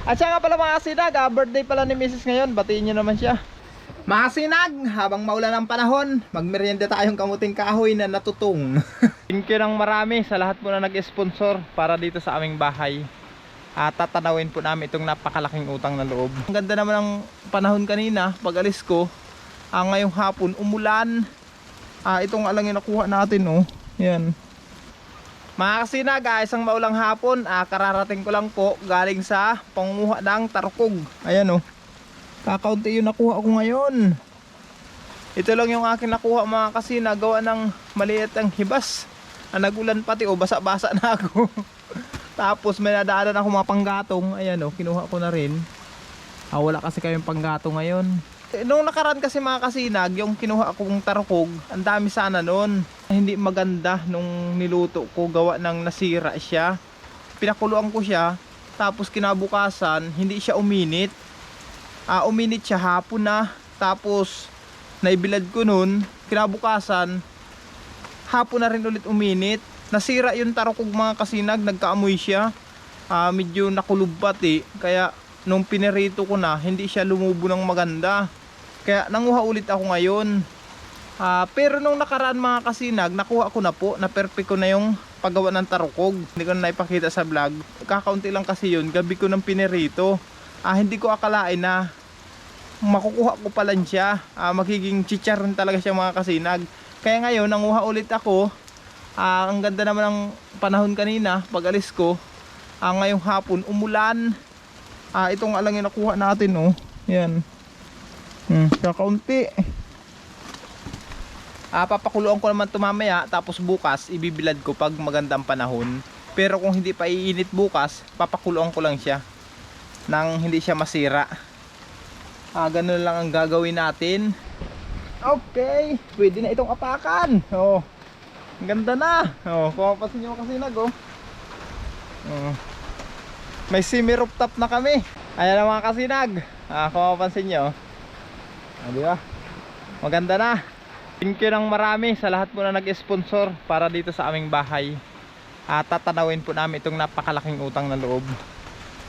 At siya nga pala mga kasinag, birthday pala ni Mrs. ngayon. Batiin nyo naman siya. Mga kasinag, habang maulan ang panahon, magmerienda tayong kamuting kahoy na natutong. Thank you ng marami sa lahat po na nag-sponsor para dito sa aming bahay. At tatanawin po namin itong napakalaking utang na loob. Ang ganda naman ng panahon kanina, pag alis ko. Ngayong hapon, umulan. Itong alang yung nakuha natin, oh. Yan. Mga kasinag, isang maulang hapon, kararating ko lang po galing sa pangunguha ng tarkog. Ayan, oh. Kakaunti yung nakuha ko ngayon. Ito lang yung akin nakuha mga kasinag, gawa ng maliit ang hibas. Nagulan pati, oh, basa-basa na ako. Tapos may nadaanan ako mga panggatong. Ayan, oh, kinuha ko na rin. Wala kasi kayong panggatong ngayon. Nung nakaraan kasi mga kasinag, yung kinuha kong tarkog, ang dami sana nun. Hindi maganda nung niluto ko, gawa ng nasira siya. Pinakuluan ko siya, tapos kinabukasan, hindi siya uminit. Uminit siya hapon na, tapos naibilad ko nun, kinabukasan, hapon na rin ulit uminit. Nasira yung tarkog mga kasinag, nagkaamoy siya. Medyo nakulubbat eh, kaya nung pinirito ko na, hindi siya lumubo ng maganda. Kaya nanguha ulit ako ngayon. Pero nung nakaraan mga kasinag, nakuha ko na po, na perfect ko na yung paggawa ng tarkog. Hindi ko na naipakita sa vlog. Kakaunti lang kasi yun, gabi ko nang pinirito. Hindi ko akalain na makukuha ko pala siya. Magiging chicharon talaga siya mga kasinag. Kaya ngayon, nanguha ulit ako. Ang ganda naman ng panahon kanina, pag alis ko. Ngayong hapon, umulan. Itong alang yung nakuha natin, oh. Yan. Kakaunti. Papakuluan ko naman ito mamaya, tapos bukas ibibilad ko pag magandang panahon. Pero kung hindi pa iinit bukas, papakuluan ko lang siya nang hindi siya masira. Ganun lang ang gagawin natin. Okay, pwede na itong apakan. Oh, ang ganda na. Kung mapasin nyo kasi may semi rooftop na kami. Ayan ang mga kasinag. Kung mapapansin nyo, diba? Maganda na. Thank you ng marami sa lahat po na nag-sponsor para dito sa aming bahay. Tatanawin po namin itong napakalaking utang na loob.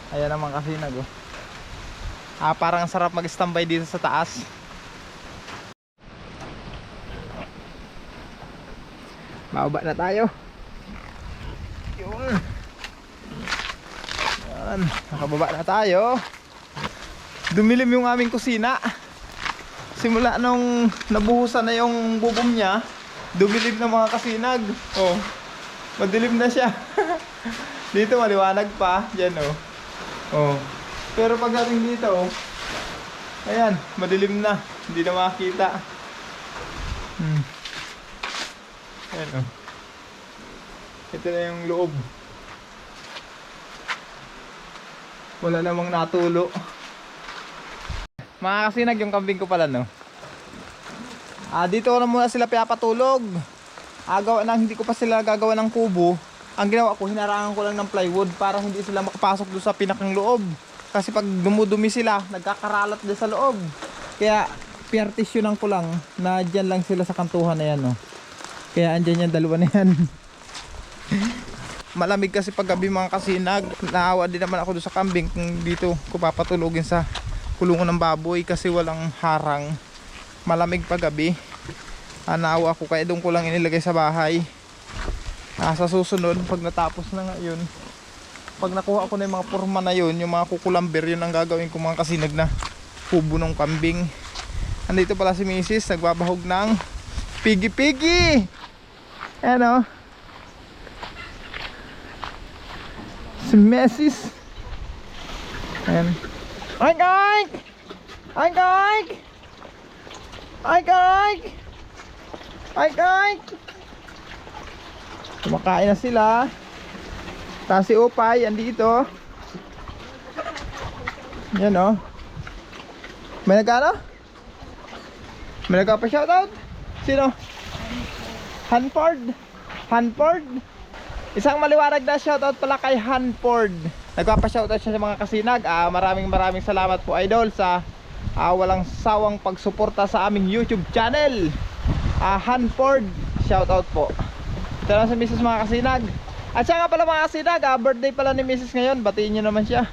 Ayan ang mga kasinag, oh. Parang ang sarap mag-standby dito sa taas. Bababa na tayo. Yun. Yan, nakababa na tayo. Dumilim yung aming kusina. Simula nung nabuhusan na yung bubong niya, dumilim na mga kasinag. Madilim na siya. Dito maliwanag pa. Yan, oh. Pero pagdating dito, ayan, madilim na. Hindi na makakita. Ayan, oh. Ito na yung loob. Wala namang natulo. Mga kasinag, yung kambing ko pala, no? Dito na muna sila pinapatulog. Gawa nang hindi ko pa sila gagawa ng kubo. Ang ginawa ko, hinarangan ko lang ng plywood para hindi sila makapasok doon sa pinakang loob. Kasi pag dumudumi sila, nagkakaralat doon sa loob. Kaya piartisyonan ko lang na dyan lang sila sa kantuhan na yan, no? Kaya andyan yung dalawa na yan. Malamig kasi pag gabi mga kasinag. Naawa din naman ako doon sa kambing kung dito ko papatulogin sa kulungan ng baboy kasi walang harang. Malamig pag gabi. Naawa ako kaya doon ko lang inilagay sa bahay. Sa susunod pag natapos na ngayon, pag nakuha ko na yung mga forma na yun, yung mga kukulamber, yun ang gagawin ko mga kasinag na kubo ng kambing. Andito pala si Mrs. nagbabahog ng pigi-pigi. Ayan, oh. Si Mrs. Ayan. Oink oink! Oink oink! Oink oink! Oink oink! Kumakain na sila. Tapos si Opay andito. Yan, oh. May nagano? May nagpa-shoutout? Sino? Hanford? Hanford? Isang maliwanag na shoutout pala kay Hanford. Nagpapa-shoutout siya sa mga kasinag. Maraming salamat po idol sa walang sawang pagsuporta sa aming YouTube channel. Hanford, shoutout po. Ito lang sa Mrs. mga kasinag. At siya nga pala mga kasinag, birthday pala ni Mrs. ngayon. Batiin nyo naman siya.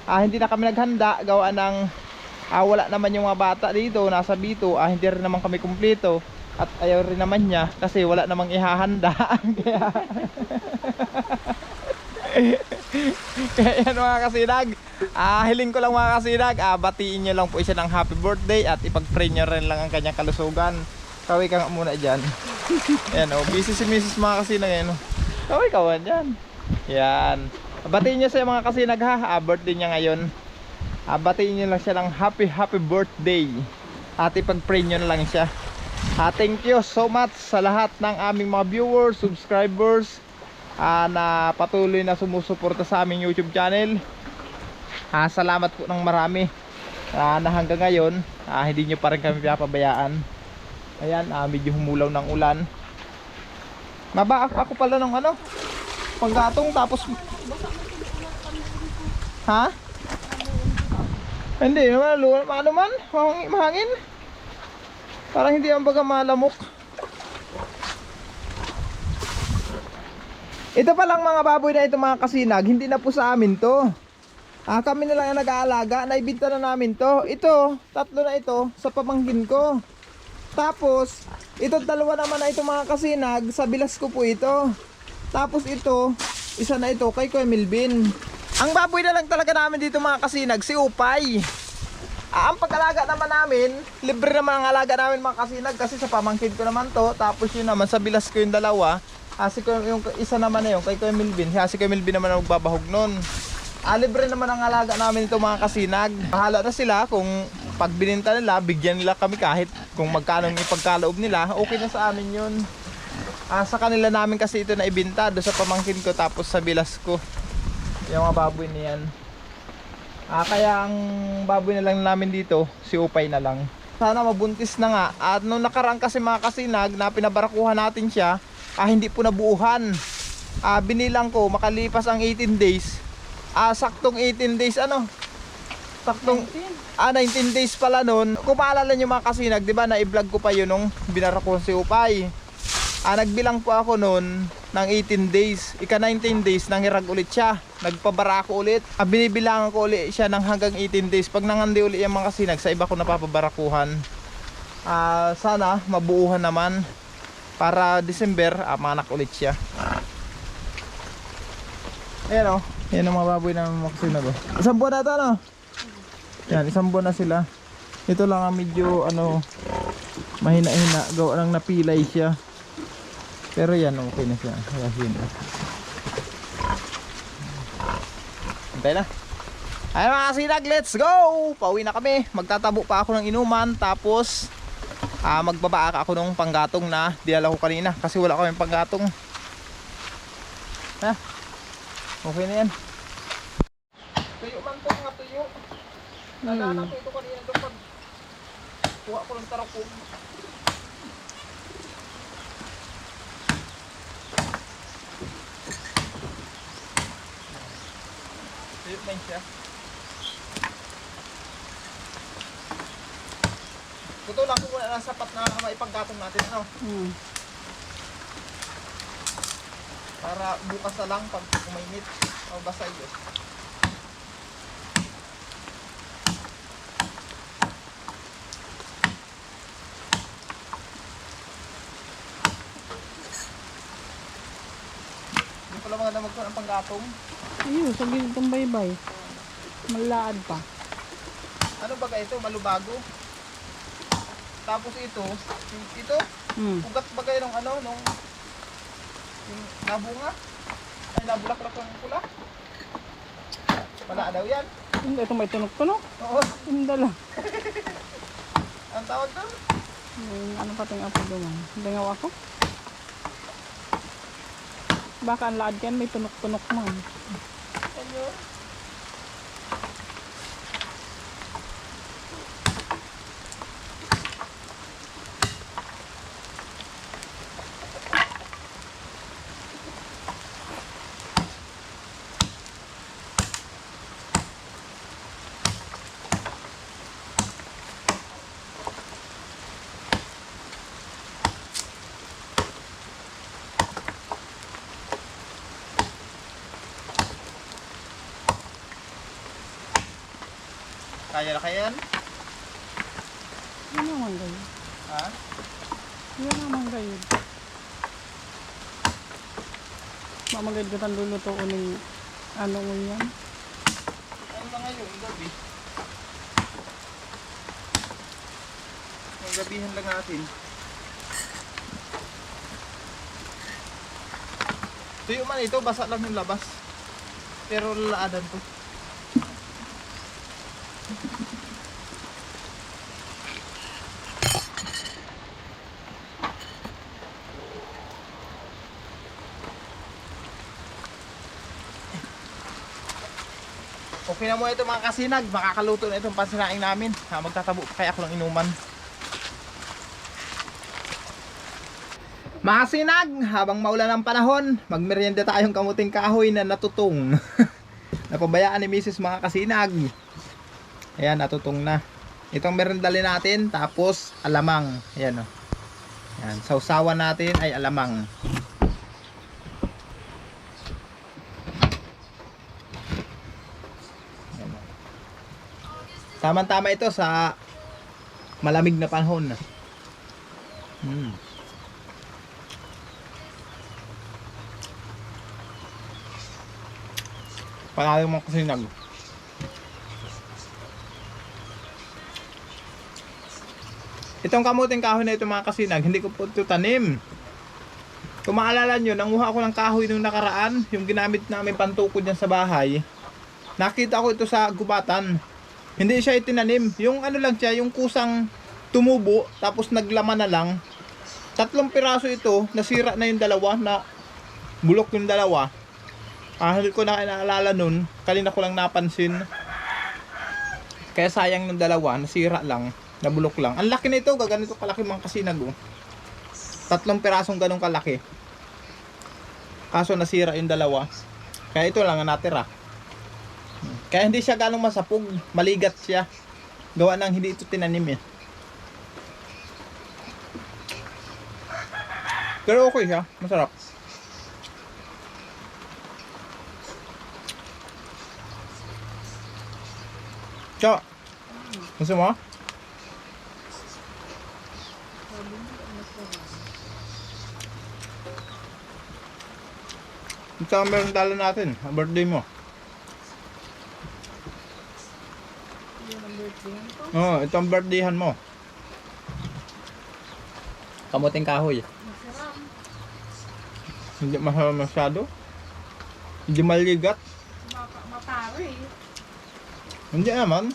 hindi na kami naghanda gawa ng wala naman yung mga bata dito, nasa Bito. Hindi rin naman kami kumpleto at ayaw rin naman niya kasi wala namang ihahanda. Kaya kaya yan mga kasinag, hiling ko lang mga kasinag, batiin nyo lang po siya ng happy birthday at ipag-pray nyo rin lang ang kanyang kalusugan. Kaway ka nga muna dyan. Ayan o, busy si Mrs. mga kasinag. Ayan o, kaway kawan dyan. Yan, batiin nyo sa mga kasinag ha, birthday niya ngayon. Batiin nyo lang siya ng happy birthday at ipag-pray nyo na lang siya. Thank you so much sa lahat ng aming mga viewers, subscribers, na patuloy na sumusuporta sa aming YouTube channel. Salamat po ng marami na hanggang ngayon hindi nyo pa rin kami pinapabayaan. Ayan, medyo humulaw ng ulan. Ako pala ng ano, panggatong tapos hindi naman, ano man, mahangin. Parang hindi ang baga malamok. Ito pa lang mga baboy na ito mga kasinag, hindi na po sa amin to. Kami na lang ang nag-aalaga, naibinta na namin to. Ito, tatlo na ito sa pamangkin ko. Tapos, ito dalawa naman na ito mga kasinag, sa bilas ko po ito. Tapos ito, isa na ito kay Kuya Melvin. Ang baboy na lang talaga namin dito mga kasinag, si Upay. Ang pag-alaga naman namin, libre naman ang alaga namin mga kasinag kasi sa pamangkin ko naman to. Tapos yun naman, sa bilas ko yung dalawa. Yung isa naman na yun, kay Kuya Melvin. Si Kuya Melvin naman ang magbabahog nun. Libre naman ang alaga namin ito mga kasinag. Bahala na sila kung pag bininta nila, bigyan nila kami kahit kung magkano yung ipagkaloob nila. Okay na sa amin yun. Sa kanila namin kasi ito na ibinta doon sa pamangkin ko tapos sa bilas ko. Yung mga baboy niyan. Kaya ang baboy na lang namin dito, si Upay na lang. Sana mabuntis na nga. At nung nakaraan kasi mga kasinag na pinabarakuhan natin siya, hindi po nabuuhan. Binilang ko makalipas ang 18 days. Saktong 18 days saktong 19 days pala nun. Kung maalala nyo mga kasinag, di ba na-vlog ko pa yun nung binarakuhan si Upay. Nagbilang po ako nun ng 18 days. Ika 19 days nangirag ulit siya. Nagpabarako ulit. Binibilangan ko ulit siya ng hanggang 18 days. Pag nangandi ulit yung mga kasinag, sa iba ko napapabarakuhan. Sana mabuuhan naman. Para December, manak ulit siya. Ayan o. Yan ang mga baboy na makasinag o. Isang buwan na ito ano? Yan, isang buwan na sila. Ito lang ang medyo mahina-hina. Gawa lang napilay siya. Pero yan, okay na siya. Hintay na. Ayan mga kasinag, let's go! Pauwi na kami. Magtatabo pa ako ng inuman. Tapos magbaba ako ng panggatong na dinala ko kanina kasi wala kaming panggatong. Okay na yan. Tuyo man po mga tuyo. Nalanak ito kanina doon pag kuha ko ng tarakong. Tuyo man siya. Tutulan ko muna ng sapat na maipaggatong natin para bukas na lang pag umainit o basa yun. Hindi pala maganda magkaroon ng panggatong. Ayun, sa gilid ng baybay. Malaan pa. Ano ba ito? Malubago. Tapos ito ugat ba kayo nung yung nabunga? Ay, nabulaklak ng pula? Wala daw yan. Hindi, ito may tunok-tunok. Oo. Hindi lang. Ang tawag doon? Ano pa ito yung apo doon? Hindi nga ako. Baka ang laad yan, may tunok-tunok man. Ano? Kaya na kaya yan? Yan naman kayo. Ha? Yan naman kayo. Mamagad ko tang lulutuin ng ano mo yan. Ano na ngayon, gabi? Gabihan lang natin. Tuyo man ito, basa lang yung labas. Pero lalaadan to. Okay na mo ito mga kasinag, makakaluto na itong pansinaing namin. Magtatabo pa kaya ako ng inuman. Mga kasinag, habang maulan ang panahon, magmerienda tayong kamuting kahoy na natutong. Napabayaan ni Mrs. mga kasinag. Ayan, natutong na. Itong merendali natin, tapos alamang. Ayan o. Ayan, sausawan natin ay alamang. Tama-tama ito sa malamig na panahon. Panalo mo kasi Itong kamuting kahoy na ito mga kasinag, hindi ko po ito tanim. Kung maalala nyo, nanguha ako ng kahoy nung nakaraan, yung ginamit namin pantukod dyan sa bahay. Nakita ko ito sa gubatan. Hindi siya itinanim. Yung ano lang siya, yung kusang tumubo, tapos naglaman na lang. 3 piraso ito, nasira na yung dalawa, na bulok yung dalawa. Hindi ko na naalala nun, kanina ko lang napansin. Kaya sayang ng dalawa, nasira lang, nabulok lang. Ang laki nito, gaganito kalaki mga kasinag. 3 pirasong ganun kalaki. Kaso nasira yung dalawa. Kaya ito lang ang natira. Kaya hindi siya ganong masapog, maligat siya. Gawa ng hindi ito tinanim eh. Pero okay siya, masarap. Cho, gusto mo? Ito ang meron talo natin, ang birthday mo. Oo, ito ang birthdayhan mo. Kamuting kahoy. Hindi masyado. Hindi maligat. Mapari. Hindi naman.